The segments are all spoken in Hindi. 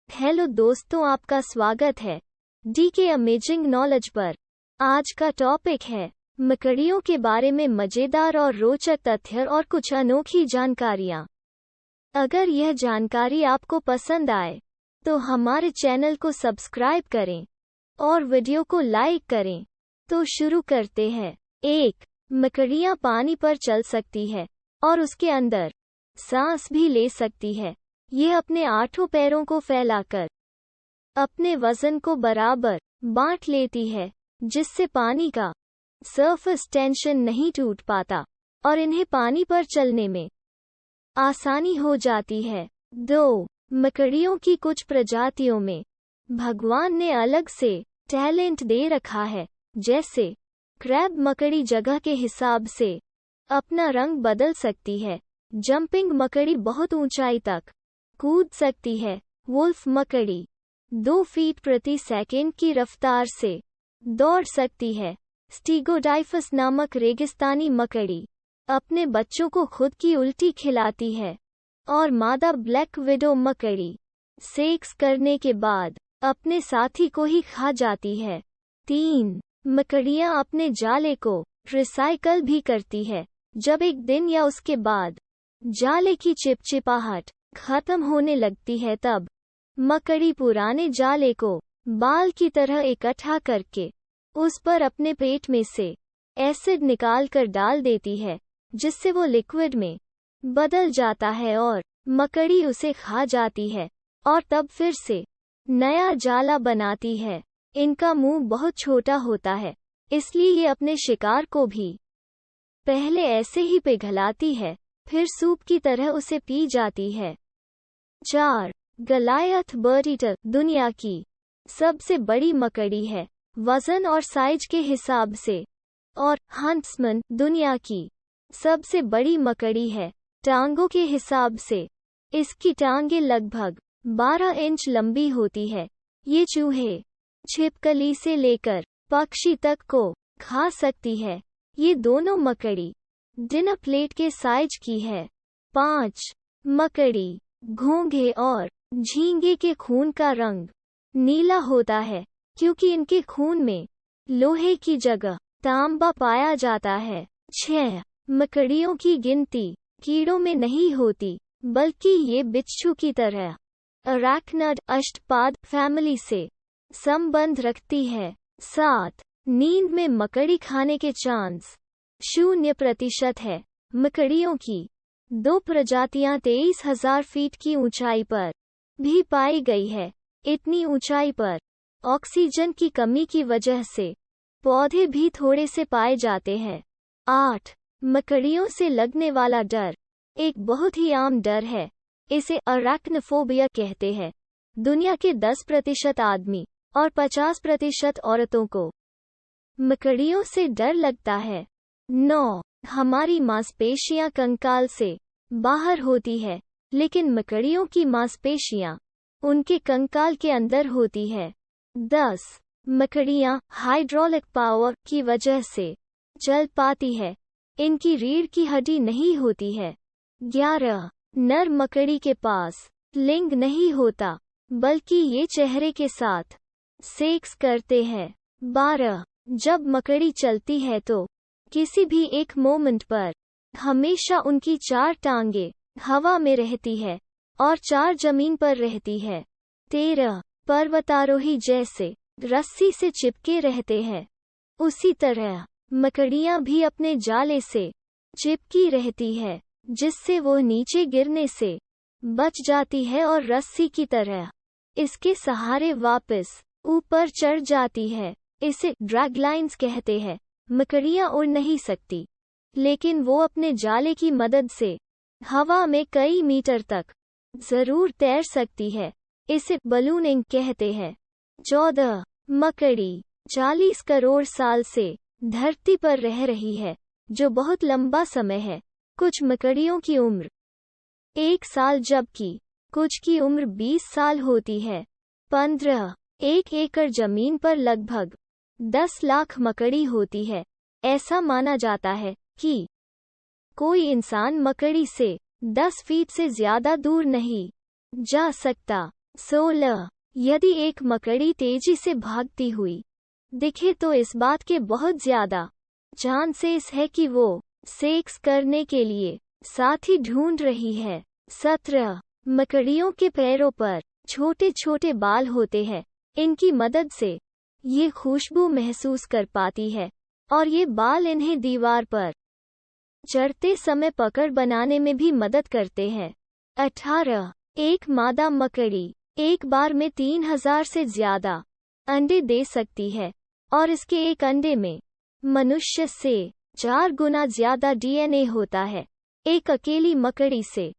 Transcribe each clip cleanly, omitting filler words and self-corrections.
हेलो दोस्तों, आपका स्वागत है डीके अमेजिंग नॉलेज पर। आज का टॉपिक है मकड़ियों के बारे में मजेदार और रोचक तथ्य और कुछ अनोखी जानकारियाँ। अगर यह जानकारी आपको पसंद आए तो हमारे चैनल को सब्सक्राइब करें और वीडियो को लाइक करें। तो शुरू करते हैं। 1. मकड़ियाँ पानी पर चल सकती है और उसके अंदर सांस भी ले सकती है। यह अपने 8 पैरों को फैलाकर अपने वजन को बराबर बांट लेती है, जिससे पानी का सरफेस टेंशन नहीं टूट पाता और इन्हें पानी पर चलने में आसानी हो जाती है। 2. मकड़ियों की कुछ प्रजातियों में भगवान ने अलग से टैलेंट दे रखा है, जैसे क्रैब मकड़ी जगह के हिसाब से अपना रंग बदल सकती है। जंपिंग मकड़ी बहुत ऊंचाई तक कूद सकती है। वुल्फ मकड़ी 2 फीट प्रति सेकंड की रफ्तार से दौड़ सकती है। स्टीगोडाइफस नामक रेगिस्तानी मकड़ी अपने बच्चों को खुद की उल्टी खिलाती है और मादा ब्लैक विडो मकड़ी सेक्स करने के बाद अपने साथी को ही खा जाती है। 3. मकड़ियाँ अपने जाले को रिसाइकल भी करती है। जब एक दिन या उसके बाद जाले की चिपचिपाहट खत्म होने लगती है, तब मकड़ी पुराने जाले को बाल की तरह इकट्ठा करके उस पर अपने पेट में से एसिड निकाल कर डाल देती है, जिससे वो लिक्विड में बदल जाता है और मकड़ी उसे खा जाती है और तब फिर से नया जाला बनाती है। इनका मुंह बहुत छोटा होता है, इसलिए ये अपने शिकार को भी पहले ऐसे ही पिघलाती है, फिर सूप की तरह उसे पी जाती है। 4. गलायथ बर्ड ईटर दुनिया की सबसे बड़ी मकड़ी है, वजन और साइज के हिसाब से, और हंट्समैन दुनिया की सबसे बड़ी मकड़ी है, टांगों के हिसाब से। इसकी टांगें लगभग 12 इंच लंबी होती है। ये चूहे, छिपकली से लेकर पक्षी तक को खा सकती है। ये दोनों मकड़ी डिनर प्लेट के साइज की है। 5. मकड़ी घोंघे और झींगे के खून का रंग नीला होता है, क्योंकि इनके खून में लोहे की जगह तांबा पाया जाता है। 6. मकड़ियों की गिनती कीड़ों में नहीं होती, बल्कि ये बिच्छू की तरह अरैक्निड अष्टपाद फैमिली से संबंध रखती है। 7. नींद में मकड़ी खाने के चांस 0% है। मकड़ियों की 2 प्रजातियां 23,000 फीट की ऊंचाई पर भी पाई गई है। इतनी ऊंचाई पर ऑक्सीजन की कमी की वजह से पौधे भी थोड़े से पाए जाते हैं। 8. मकड़ियों से लगने वाला डर एक बहुत ही आम डर है। इसे अरैक्नोफोबिया कहते हैं। दुनिया के 10% आदमी और 50% औरतों को मकड़ियों से डर लगता है। 9. हमारी मांसपेशियां कंकाल से बाहर होती है, लेकिन मकड़ियों की मांसपेशियां उनके कंकाल के अंदर होती है। 10. मकड़ियां हाइड्रोलिक पावर की वजह से चल पाती है। इनकी रीढ़ की हड्डी नहीं होती है। 11. नर मकड़ी के पास लिंग नहीं होता, बल्कि ये चेहरे के साथ सेक्स करते हैं। 12. जब मकड़ी चलती है तो किसी भी एक मोमेंट पर हमेशा उनकी 4 टांगे हवा में रहती है और 4 जमीन पर रहती है। 13. पर्वतारोही जैसे रस्सी से चिपके रहते हैं, उसी तरह मकड़ियां भी अपने जाले से चिपकी रहती है, जिससे वो नीचे गिरने से बच जाती है और रस्सी की तरह इसके सहारे वापस ऊपर चढ़ जाती है। इसे ड्रैगलाइंस कहते हैं। मकड़ियां उड़ नहीं सकती, लेकिन वो अपने जाले की मदद से हवा में कई मीटर तक जरूर तैर सकती है। इसे बलूनिंग कहते हैं। 14. मकड़ी 40 करोड़ साल से धरती पर रह रही है, जो बहुत लंबा समय है। कुछ मकड़ियों की उम्र 1 साल, जबकि कुछ की उम्र 20 साल होती है। 15. 1 एकड़ जमीन पर लगभग 10 लाख मकड़ी होती है। ऐसा माना जाता है कि कोई इंसान मकड़ी से 10 फीट से ज्यादा दूर नहीं जा सकता। 16. यदि एक मकड़ी तेजी से भागती हुई दिखे तो इस बात के बहुत ज्यादा चांसेस है कि वो सेक्स करने के लिए साथी ढूंढ रही है। 17. मकड़ियों के पैरों पर छोटे छोटे बाल होते हैं। इनकी मदद से ये खुशबू महसूस कर पाती है और ये बाल इन्हें दीवार पर चढ़ते समय पकड़ बनाने में भी मदद करते हैं। 18. एक मादा मकड़ी एक बार में 3000 से ज्यादा अंडे दे सकती है और इसके एक अंडे में मनुष्य से 4 गुना ज्यादा डीएनए होता है। एक अकेली मकड़ी से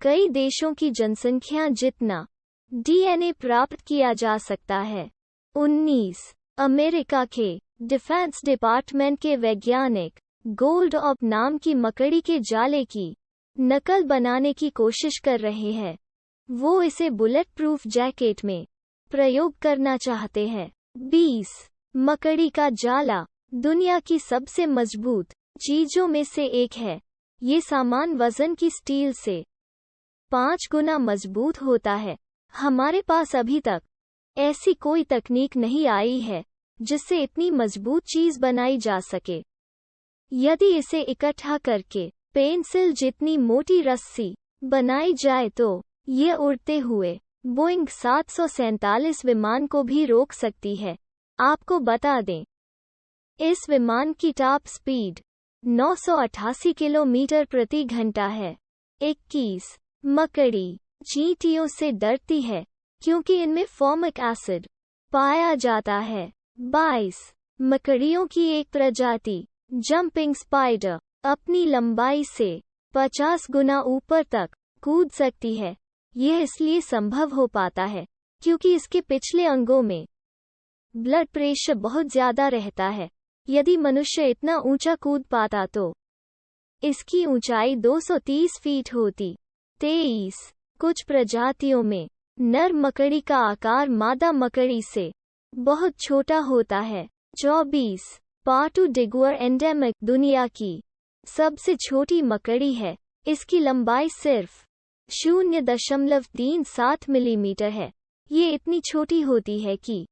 कई देशों की जनसंख्या जितना डीएनए प्राप्त किया जा सकता है। 19. अमेरिका के डिफेंस डिपार्टमेंट के वैज्ञानिक गोल्ड ऑप नाम की मकड़ी के जाले की नकल बनाने की कोशिश कर रहे हैं। वो इसे बुलेट प्रूफ जैकेट में प्रयोग करना चाहते हैं। 20. मकड़ी का जाला दुनिया की सबसे मजबूत चीजों में से एक है। ये सामान वजन की स्टील से 5 गुना मजबूत होता है। हमारे पास अभी तक ऐसी कोई तकनीक नहीं आई है जिससे इतनी मजबूत चीज बनाई जा सके। यदि इसे इकट्ठा करके पेंसिल जितनी मोटी रस्सी बनाई जाए तो ये उड़ते हुए बोइंग 747 विमान को भी रोक सकती है। आपको बता दें, इस विमान की टॉप स्पीड 988 किलोमीटर प्रति घंटा है। 21. मकड़ी चींटियों से डरती है क्योंकि इनमें फॉर्मिक एसिड पाया जाता है। 22. मकड़ियों की एक प्रजाति जंपिंग स्पाइडर अपनी लंबाई से 50 गुना ऊपर तक कूद सकती है। यह इसलिए संभव हो पाता है क्योंकि इसके पिछले अंगों में ब्लड प्रेशर बहुत ज्यादा रहता है। यदि मनुष्य इतना ऊंचा कूद पाता तो इसकी ऊंचाई 230 फीट होती। 23. कुछ प्रजातियों में नर मकड़ी का आकार मादा मकड़ी से बहुत छोटा होता है। 24. पाटू डिगुअर एंडेमिक दुनिया की सबसे छोटी मकड़ी है। इसकी लंबाई सिर्फ 0.37 मिलीमीटर है। ये इतनी छोटी होती है कि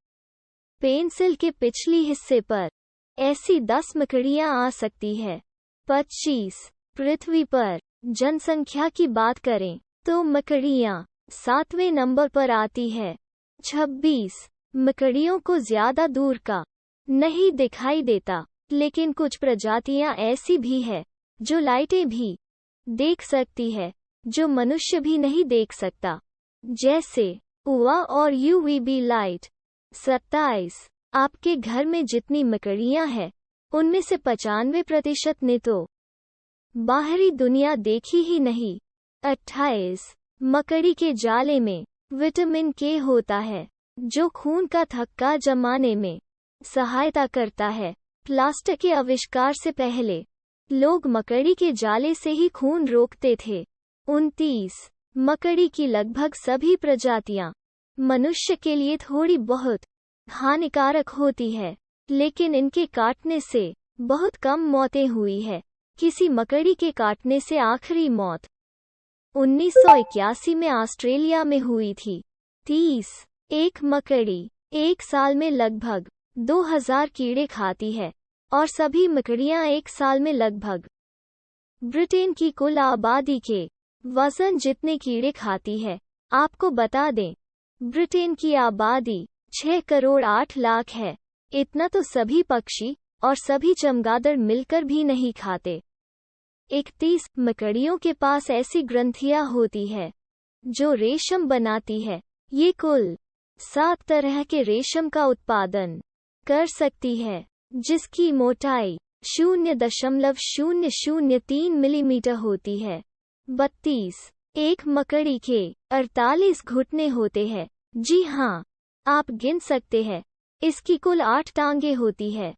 पेंसिल के पिछली हिस्से पर ऐसी 10 मकड़ियां आ सकती है। 25. पृथ्वी पर जनसंख्या की बात करें तो मकड़ियां 7वें नंबर पर आती है। 26. मकड़ियों को ज्यादा दूर का नहीं दिखाई देता, लेकिन कुछ प्रजातियां ऐसी भी है जो लाइटें भी देख सकती है जो मनुष्य भी नहीं देख सकता, जैसे UV और UVB लाइट। 27. आपके घर में जितनी मकड़ियां हैं उनमें से 95% ने तो बाहरी दुनिया देखी ही नहीं। 28. मकड़ी के जाले में विटामिन के होता है जो खून का थक्का जमाने में सहायता करता है। प्लास्टिक के आविष्कार से पहले लोग मकड़ी के जाले से ही खून रोकते थे। 29. मकड़ी की लगभग सभी प्रजातियां मनुष्य के लिए थोड़ी बहुत हानिकारक होती है, लेकिन इनके काटने से बहुत कम मौतें हुई है। किसी मकड़ी के काटने से आखिरी मौत 1981 में ऑस्ट्रेलिया में हुई थी। 30. एक मकड़ी एक साल में लगभग 2000 कीड़े खाती है और सभी मकड़ियां एक साल में लगभग ब्रिटेन की कुल आबादी के वजन जितने कीड़े खाती है। आपको बता दें, ब्रिटेन की आबादी 6 करोड़ 8 लाख है। इतना तो सभी पक्षी और सभी चमगादड़ मिलकर भी नहीं खाते। 31. मकड़ियों के पास ऐसी ग्रंथियां होती है जो रेशम बनाती है। ये कुल 7 तरह के रेशम का उत्पादन कर सकती है, जिसकी मोटाई 0.003 मिलीमीटर होती है। 32. एक मकड़ी के 48 घुटने होते हैं। जी हाँ, आप गिन सकते हैं। इसकी कुल 8 टांगें होती है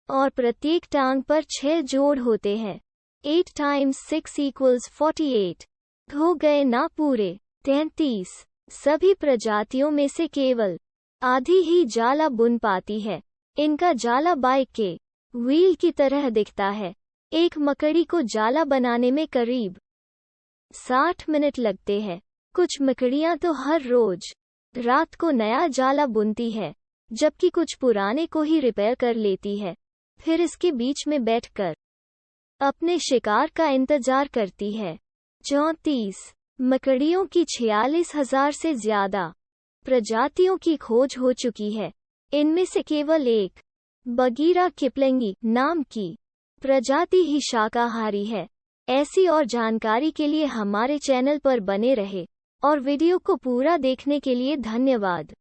और प्रत्येक टांग पर 6 जोड़ होते हैं। 8 times 6 equals 48। हो गए ना पूरे। 33. सभी प्रजातियों में से केवल आधी ही जाला बुन पाती है। इनका जाला बाइक के व्हील की तरह दिखता है। एक मकड़ी को जाला बनाने में करीब 60 मिनट लगते हैं। कुछ मकड़ियाँ तो हर रोज रात को नया जाला बुनती है, जबकि कुछ पुराने को ही रिपेयर कर लेती है, फिर इसके बीच में बैठकर अपने शिकार का इंतजार करती है। 34 मकड़ियों की 46,000 से ज्यादा प्रजातियों की खोज हो चुकी है। इनमें से केवल एक बगीरा किपलिंगी नाम की प्रजाति ही शाकाहारी है। ऐसी और जानकारी के लिए हमारे चैनल पर बने रहे और वीडियो को पूरा देखने के लिए धन्यवाद।